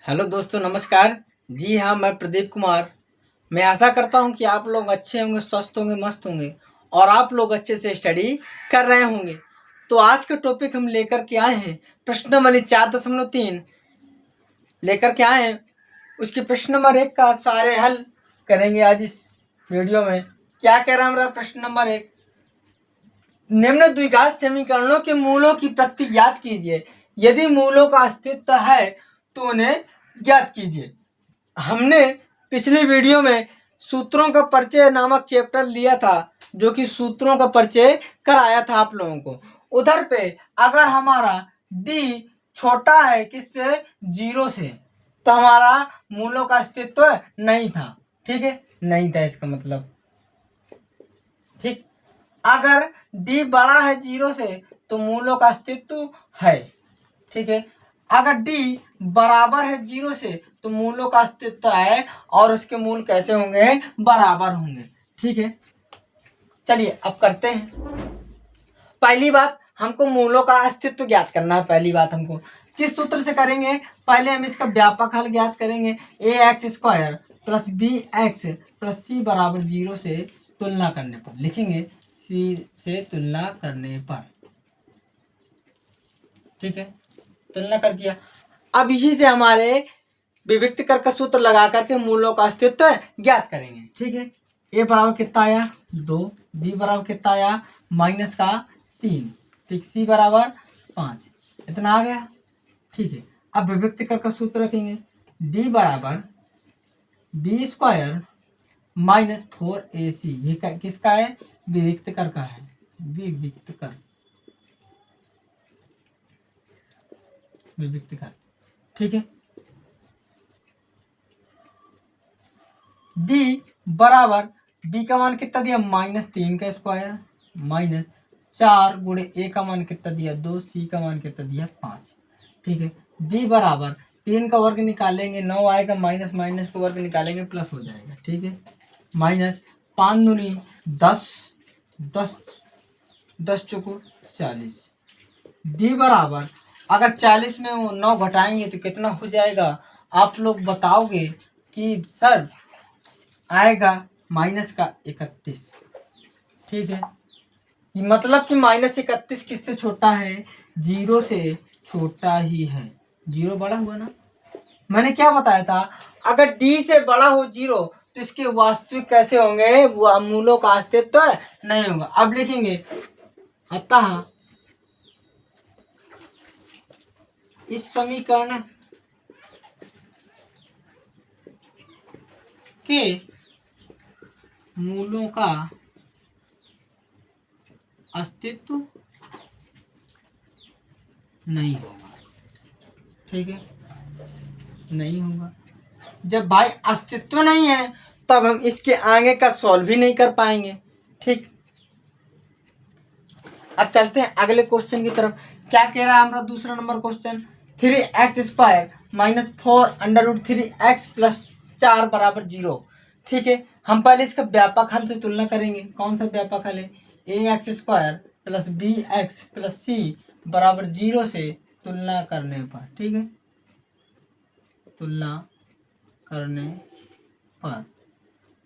Hello दोस्तों, नमस्कार। जी हाँ, मैं प्रदीप कुमार। मैं आशा करता हूँ कि आप लोग अच्छे होंगे, स्वस्थ होंगे, मस्त होंगे और आप लोग अच्छे से स्टडी कर रहे होंगे। तो आज का टॉपिक हम लेकर के आए हैं प्रश्न नंबर 4.3 लेकर के आए हैं। उसके प्रश्न नंबर 1 का सारे हल करेंगे आज इस वीडियो में। क्या कह रहा है हमारा प्रश्न नंबर 1? निम्न द्विघात समीकरणों के मूलों की प्रकृति ज्ञात कीजिए। यदि मूलों का अस्तित्व है तो उन्हें ज्ञात कीजिए। हमने पिछली वीडियो में सूत्रों का परिचय नामक चैप्टर लिया था, जो कि सूत्रों का परिचय कराया था आप लोगों को। उधर पे अगर हमारा d छोटा है किससे? 0 से, तो हमारा मूलों का अस्तित्व नहीं था। ठीक है, नहीं था इसका मतलब। ठीक, अगर d बड़ा है 0 से तो मूलों का अस्तित्व है। ठीक है, अगर d बराबर है 0 से तो मूलों का अस्तित्व है और उसके मूल कैसे होंगे? बराबर होंगे। ठीक है, चलिए अब करते हैं। पहली बात, हमको मूलों का अस्तित्व ज्ञात करना है। पहली बात हमको किस सूत्र से करेंगे? पहले हम इसका व्यापक हल ज्ञात करेंगे। ax² plus bx plus c बराबर 0 से तुलना करने पर लिखेंगे। c से तुलना करने पर, ठीक है, तुलना कर दिया। अब इसी से हमारे विविक्त कर का सूत्र लगा करके मूलों का अस्तित्व ज्ञात करेंगे। ठीक है, a बराबर कितना आया? 2, b बराबर कितना आया? -3, ठीक, c बराबर 5, इतना आ गया। ठीक है, अब विविक्त कर का सूत्र रखेंगे। d बराबर b² -4ac, ये किसका है? विविक्त कर का है। विविक्त कर, विविक्त कर, ठीक है। d बराबर b का मान कितना दिया? -3 का स्क्वायर -4 गुणे a का मान कितना दिया? 2, c का मान कितना दिया? 5। ठीक है, d बराबर 3 का वर्ग निकालेंगे 9 आएगा, माइनस माइनस का वर्ग निकालेंगे प्लस हो जाएगा। ठीक है, -5 दूनी 10, 10 10 चौको 40। d बराबर, अगर 40 में 9 घटाएंगे तो कितना हो जाएगा? आप लोग बताओगे कि सर आएगा -31। ठीक है, मतलब कि -31 किससे छोटा है? 0 से छोटा ही है। 0 बड़ा हुआ ना। मैंने क्या बताया था? अगर d से बड़ा हो 0 तो इसके वास्तविक कैसे होंगे? वो मूलों का अस्तित्व नहीं होगा। अब लिखेंगे, अतः इस समीकरण के मूलों का अस्तित्व नहीं होगा। ठीक है, नहीं होगा। जब भाई अस्तित्व नहीं है तब हम इसके आगे का सॉल्व भी नहीं कर पाएंगे। ठीक, अब चलते हैं अगले क्वेश्चन की तरफ। क्या कह रहा है हमारा दूसरा number question? 3x² -4√3x plus 4 बराबर 0। ठीक है, हम पहले इसका व्यापक हल से तुलना करेंगे। कौन सा व्यापक हल है? ax² plus bx plus c बराबर 0 से तुलना करने पर। ठीक है, तुलना करने पर,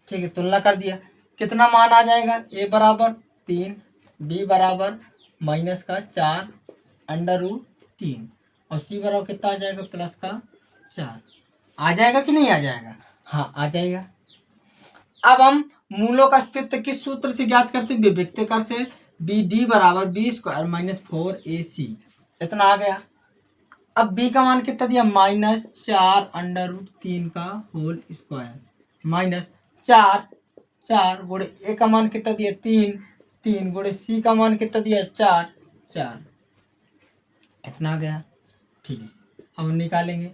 ठीक है, तुलना कर दिया। कितना मान आ जाएगा? a बराबर 3, b बराबर -4 √3 और c बराबर कितना आ जाएगा? +4। आ जाएगा कि नहीं आ जाएगा? हाँ, आ जाएगा। अब हम मूलों का अस्तित्व किस सूत्र से ज्ञात करते हैं? विविक्त कर से। d बराबर b² -4ac, इतना आ गया। अब b का मान कितना दिया? -4 √3 का होल स्क्वायर -4 गुणे a का मान कितना दिया? 3 गुणे c का मान कितना दिया? 4 इतना आ गया। ठीक है, अब हम निकालेंगे।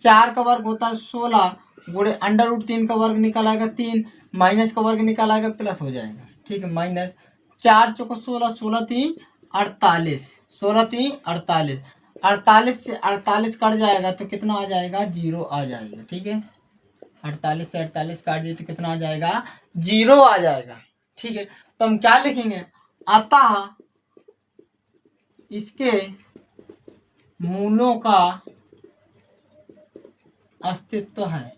4 का वर्ग होता है 16 गुणे √3 का वर्ग निकालेगा 3, माइनस का वर्ग निकालेगा प्लस हो जाएगा। ठीक है, -4 चौको 16, 16 3 48, 16 3 48, 48 से 48 कट जाएगा तो कितना आ जाएगा? 0 आ जाएगा। ठीक है, 48 से 48 काट दिए तो कितना आ जाएगा? 0 आ जाएगा। ठीक है, तो हम क्या लिखेंगे? अतः इसके मूलों का अस्तित्व है,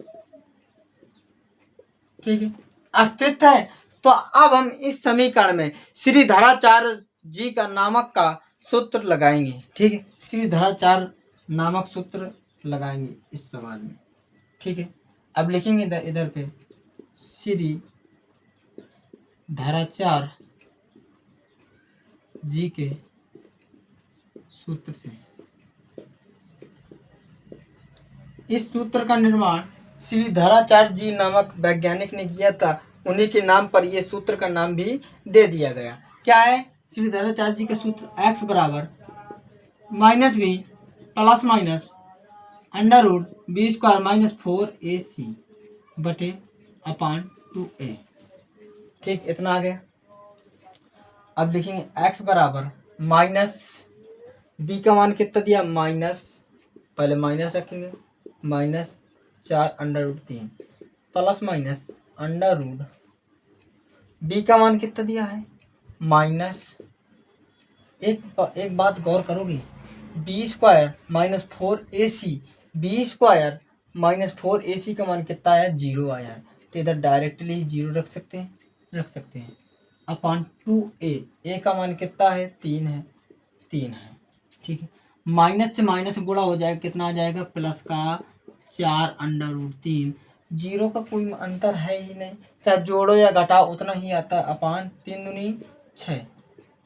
ठीक है, अस्तित्व है। तो अब हम इस समीकरण में श्रीधराचार्य जी का नामक का सूत्र लगाएंगे, ठीक है, श्रीधराचार्य नामक सूत्र लगाएंगे इस सवाल में, ठीक है। अब लिखेंगे इधर पे श्रीधराचार्य जी के सूत्र से। इस सूत्र का निर्माण श्रीधराचार्य जी नामक वैज्ञानिक ने किया था, उन्हीं के नाम पर यह सूत्र का नाम भी दे दिया गया। क्या है श्रीधराचार्य जी के सूत्र? x बराबर minus B plus minus under root B square minus 4ac बटे अपान 2a, ठीक, इतना आ गया। अब लिखेंगे x बराबर माइनस बी का मान कितना दिया, माइनस, पहले माइनस रखेंगे, minus 4 under root 3 plus minus under root B का मान कितना दिया है, माइनस, एक बात गौर करोगे, B square minus 4ac, B square minus 4ac का मान कितना आया, 0 आया है, तो इधर डायरेक्टली 0 रख सकते हैं अपान 2a, a का मान कितना है, 3 है, ठीक है। माइनस से माइनस गुणा हो जाएगा, कितना आ जाएगा, प्लस का 4 अंडर रूट 3, 0 का कोई अंतर है ही नहीं, चाहे जोड़ो या घटाओ उतना ही आता है, अपान 3 दूनी 6,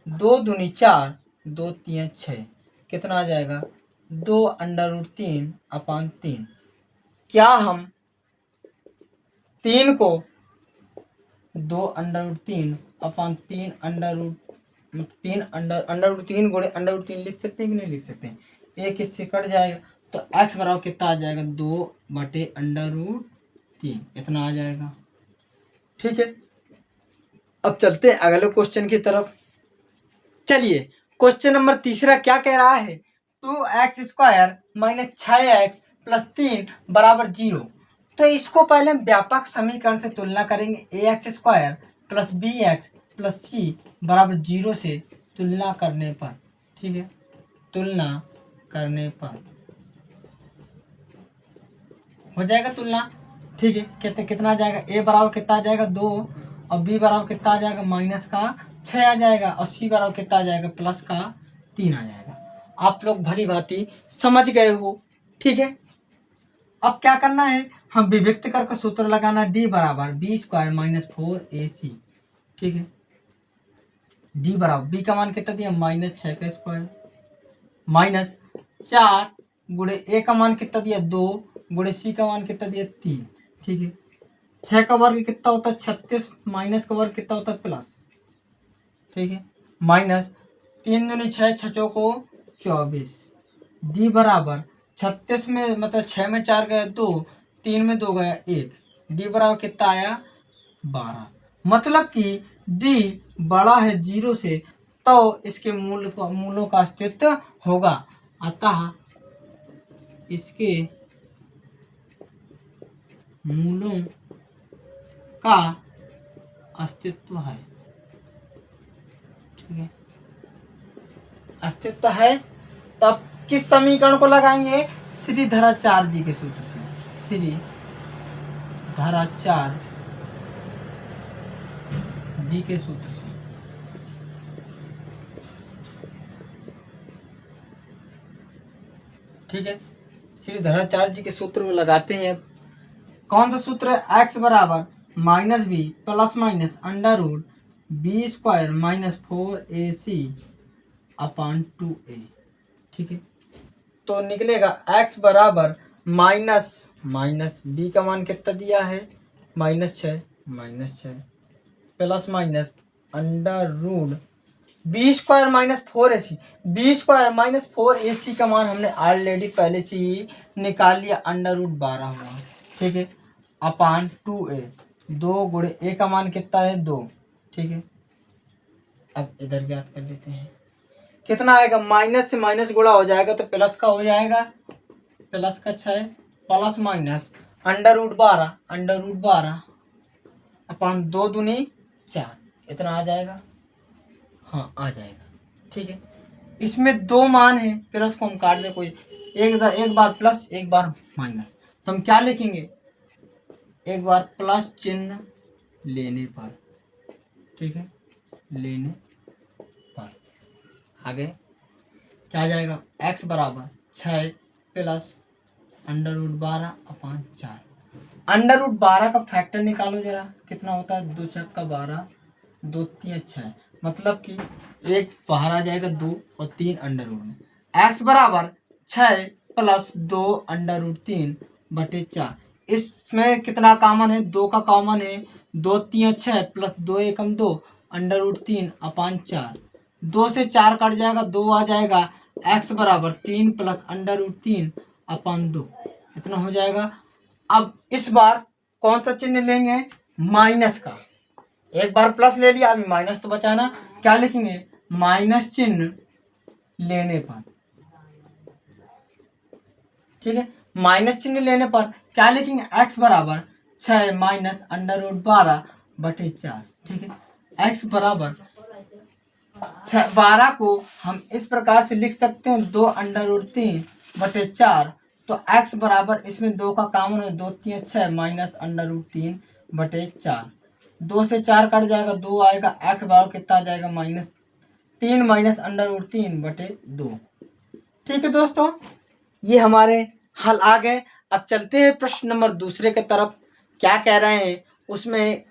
2 दूनी 4, 2 3 6, कितना आ जाएगा, 2 अंडर रूट 3 अपान 3। क्या हम 3 को 2 अंडर रूट 3 अपान 3 अंडर रूट 3 गुणे अंडर रूट 3 लिख सकते हैं कि नहीं लिख सकते हैं? एक इससे कट जाएगा तो x बराबर कितना आ जाएगा, 2 बटे अंडर रूट 3, इतना आ जाएगा, ठीक है। अब चलते हैं अगले क्वेश्चन की तरफ। चलिए क्वेश्चन नंबर तीसरा क्या कह रहा है, 2x square minus 6x plus 3 बराबर 0। तो इसको पहले हम व्यापक समीकरण से तुलना करेंगे, ax square plus bx plus c बराबर 0 से तुलना करने पर, ठीक है, तुलना करने पर हो जाएगा तुलना, ठीक है। कितना आ जाएगा, a बराबर कितना आ जाएगा, 2, और b बराबर कितना आ जाएगा, माइनस का 6 आ जाएगा, और c बराबर कितना आ जाएगा, प्लस का 3 आ जाएगा। आप लोग भली भांति समझ गए हो, ठीक है। अब क्या करना है, हम विभक्त करके सूत्र लगाना, d बराबर बी स्क्वायर माइनस 4ac, ठीक है, d बराबर b का मान कितना दिया, माइनस 6 का स्क्वायर माइनस 4 गुणे a का मान कितना दिया, 2 गुणे c का मान कितना दिया, 3, ठीक है। 6 का वर्ग कितना होता है, 36, माइनस का वर्ग कितना होता है, प्लस, ठीक है, माइनस 3 दूनी 6, 6 को 24, d बराबर 36 में मतलब 6 में 4 गया 2, 3 में 2 गया 1, d बराबर कितना आया, 12। मतलब कि d बड़ा है 0 से तो इसके मूलों का अस्तित्व होगा, अतः इसके मूलों का अस्तित्व है, ठीक है, अस्तित्व है। तब किस समीकरण को लगाएंगे, श्रीधराचार्य जी के सूत्र से, श्रीधराचार्य जी के सूत्र से, ठीक है। श्रीधराचार्य जी के सूत्र में लगाते हैं। कौन सा सूत्र है, x बराबर minus B plus minus under root B square minus 4ac अपान 2a, ठीक है। तो निकलेगा x बराबर माइनस बी का मान कितना दिया है, minus 6 plus minus under root B square minus 4ac, B square minus 4ac का मान हमने ऑलरेडी पहले से ही निकाल लिया, अंडर रूट 12 हुआ, ठीक है, अपान 2a, 2 गुणे a का मान कितना है, 2, ठीक है। अब इधर ज्ञात कर लेते हैं, कितना आएगा, माइनस से माइनस गुणा हो जाएगा तो प्लस का हो जाएगा, प्लस का 6 प्लस माइनस अंडर रूट 12 अपान 2 दूनी 4, इतना आ जाएगा, हाँ आ जाएगा, ठीक है। इसमें 2 मान है, प्लस को हम काट दे, कोई एक बार प्लस एक बार माइनस, तो हम क्या लिखेंगे, एक बार प्लस चिन्ह लेने पर, ठीक है, लेने पर आगे क्या आ जाएगा, x बराबर 6 प्लस √12/4। √12 का फैक्टर निकालो जरा, कितना होता है, 2 छक्का 12, 2 3 6, मतलब कि एक बाहर आ जाएगा 2 और 3 अंडर रूट में। x बराबर 6 प्लस 2 √3/4। इसमें कितना कॉमन है, 2 का कॉमन है, 2 3 6 प्लस 2 एकम 2 √3/4। 2 से 4 कट जाएगा, 2 आ जाएगा, x बराबर 3 प्लस √3/2, इतना हो जाएगा। अब इस बार कौन सा चिन्ह लेंगे, माइनस का, एक बार प्लस ले लिया, अभी माइनस तो बचाना, क्या लिखेंगे, माइनस चिन्ह लेने पर, ठीक है, माइनस चिन्ह लेने पर क्या लिखेंगे, x बराबर 6 माइनस √12/4, ठीक है। x बराबर 12 को हम इस प्रकार से लिख सकते हैं, 2 √3/4, तो x बराबर, इसमें 2 का कॉमन है, 2 3 6 माइनस √3/4, 2 से 4 कट जाएगा, 2 आएगा, x बराबर कितना आ जाएगा, -3 माइनस √3/2। ठीक है दोस्तों, ये हमारे हल आ गए। अब चलते हैं प्रश्न नंबर दूसरे की तरफ, क्या कह रहे हैं उसमें,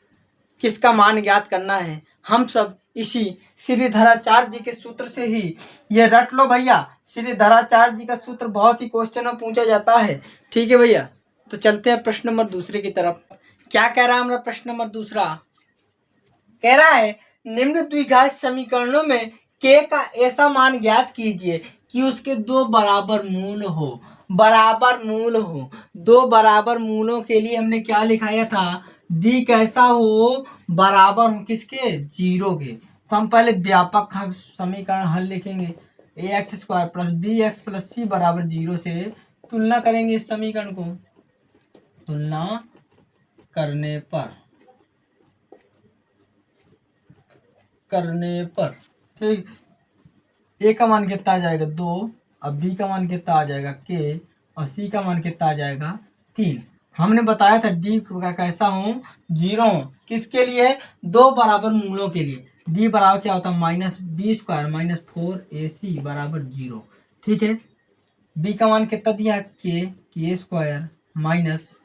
किसका मान ज्ञात करना है। हम सब इसी श्रीधराचार्य जी के सूत्र से ही, ये रट लो भैया, श्रीधराचार्य जी का सूत्र बहुत ही क्वेश्चन में पूछा जाता है, ठीक है भैया। तो चलते हैं प्रश्न नंबर दूसरे की तरफ। क्या कह रहा है हमारा प्रश्न नंबर दूसरा, कह रहा है निम्न द्विघात समीकरणों में k का ऐसा मान ज्ञात कीजिए कि उसके दो बराबर मूल हो, बराबर मूल हो। दो बराबर मूलों के लिए हमने क्या लिखाया था, d कैसा हो, बराबर हो किसके, 0 के। तो हम पहले व्यापक समीकरण हल लिखेंगे, ax² plus bx plus c बराबर 0 से तुलना करेंगे इस समीकरण को, तुलना करने पर ठीक, ए का मान कितना आ जाएगा 2, अब बी का मान कितना आ जाएगा k, और सी का मान कितना आ जाएगा 3। हमने बताया था डी का कैसा हो, 0, किसके लिए, दो बराबर मूलों के लिए। डी बराबर क्या होता है, -b² माइनस 4ac बराबर 0, ठीक है। बी का मान कितना दिया, k² माइनस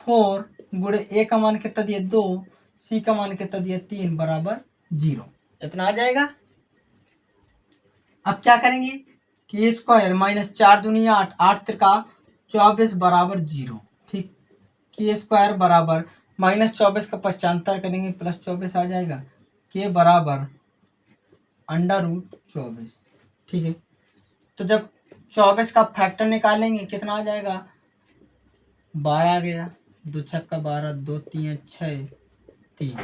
4 गुणे ए का मान कितना दिया 2, सी का मान कितना दिया 3 बराबर 0, इतना आ जाएगा। अब क्या करेंगे, k² माइनस 4 दूनी 8, 8 त्रिका 24 बराबर 0, ठीक। k² बराबर -24 का पश्चांतर करेंगे, +24 आ जाएगा, k बराबर √24, ठीक है। तो जब 24 का फैक्टर निकालेंगे कितना आ जाएगा, 12 आ गया, 2 छक्का 12, 2 3 6 3,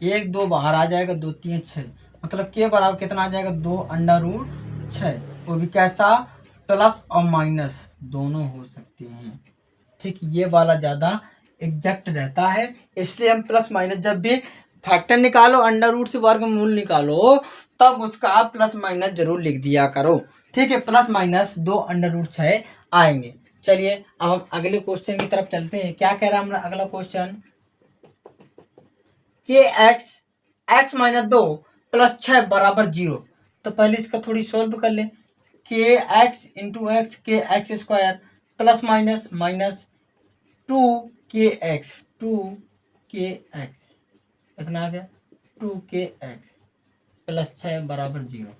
1 2 बाहर आ जाएगा, 2 3 6, मतलब के बराबर कितना आ जाएगा, 2√6, वो भी कैसा, प्लस और माइनस दोनों हो सकते हैं, ठीक। ये वाला ज़्यादा एग्जैक्ट रहता है, इसलिए हम प्लस माइनस जब भी फैक्टर निकालो, अंडर रूट से वर्गमूल निकालो, तब उसका आप प्लस माइनस जरूर लिख दिया करो, ठीक है। प्लस माइनस 2√6 आएंगे। चलिए अब हम अगले क्वेश्चन की तरफ चलते हैं। क्या कह रहा है हमारा अगला क्वेश्चन, के x -2 प्लस 6 बराबर 0। तो पहले इसका थोड़ी सोल्व कर ले, के x इंटू एक्स के x² प्लस माइनस 2kx इतना आ गया, 2kx प्लस 6 बराबर 0।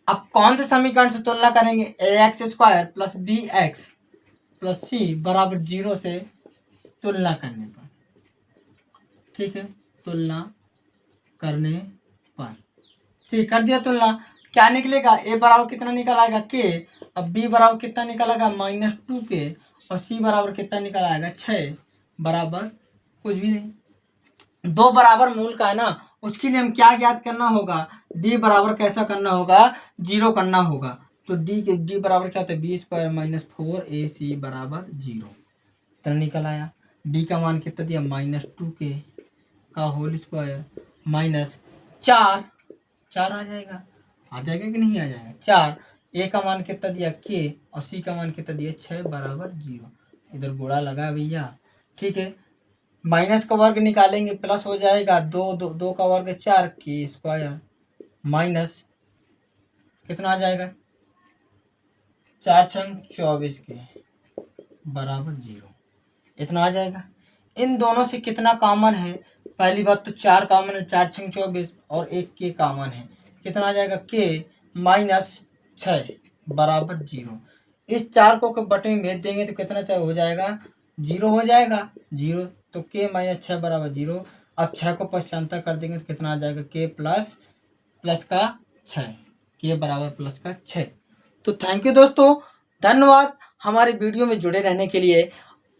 अब कौन से समीकरण से तुलना करेंगे, ax² plus bx plus c बराबर 0 से तुलना करने पर, ठीक है, तुलना करने पर, ठीक, कर दिया तुलना। क्या निकलेगा, ए बराबर कितना निकल आएगा k, अब b बराबर कितना निकल आएगा -2k, और c बराबर कितना निकल आएगा 6 बराबर कुछ भी नहीं। दो बराबर मूल का है ना, उसके लिए हम क्या ज्ञात करना होगा, d बराबर कैसा करना होगा, 0 करना होगा। तो d बराबर क्या होता है, b² माइनस 4ac बराबर 0, इतना निकल आया। d का मान कितना दिया, -2k का होल स्क्वायर माइनस 4 आ जाएगा कि नहीं आ जाएगा, 4 ए का मान कितना दिया के और सी का मान कितना दिया 6 बराबर 0। इधर गुणा लगा भैया, ठीक है। माइनस का वर्ग निकालेंगे प्लस हो जाएगा 2 का वर्ग 4 के स्क्वायर माइनस कितना आ जाएगा 4 छंग 24 के बराबर 0, इतना आ जाएगा। इन दोनों से कितना कॉमन है, पहली बात तो 4 कॉमन है, 4 छंग 24 और 1 के कॉमन है, कितना आ जाएगा के माइनस 6 बराबर 0। इस 4 को बटे में भेज देंगे तो कितना चाहे हो जाएगा 0 हो जाएगा 0, तो के माइनस 6 बराबर 0। अब 6 को पश्चांतर कर देंगे तो कितना आ जाएगा के प्लस का 6, के बराबर प्लस का 6। तो थैंक यू दोस्तों, धन्यवाद हमारे वीडियो में जुड़े रहने के लिए।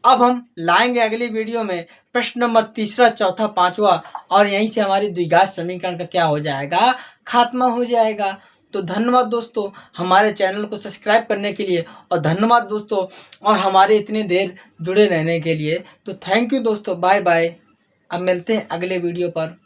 अब हम लाएंगे अगली वीडियो में प्रश्न नंबर 3, 4, 5वां और यहीं से हमारी द्विघात समीकरण का क्या हो जाएगा, खात्मा हो जाएगा। तो धन्यवाद दोस्तों हमारे चैनल को सब्सक्राइब करने के लिए, और धन्यवाद दोस्तों और हमारे इतने देर जुड़े रहने के लिए। तो थैंक यू दोस्तों, बाय बाय। अब मिलते हैं अगले वीडियो पर।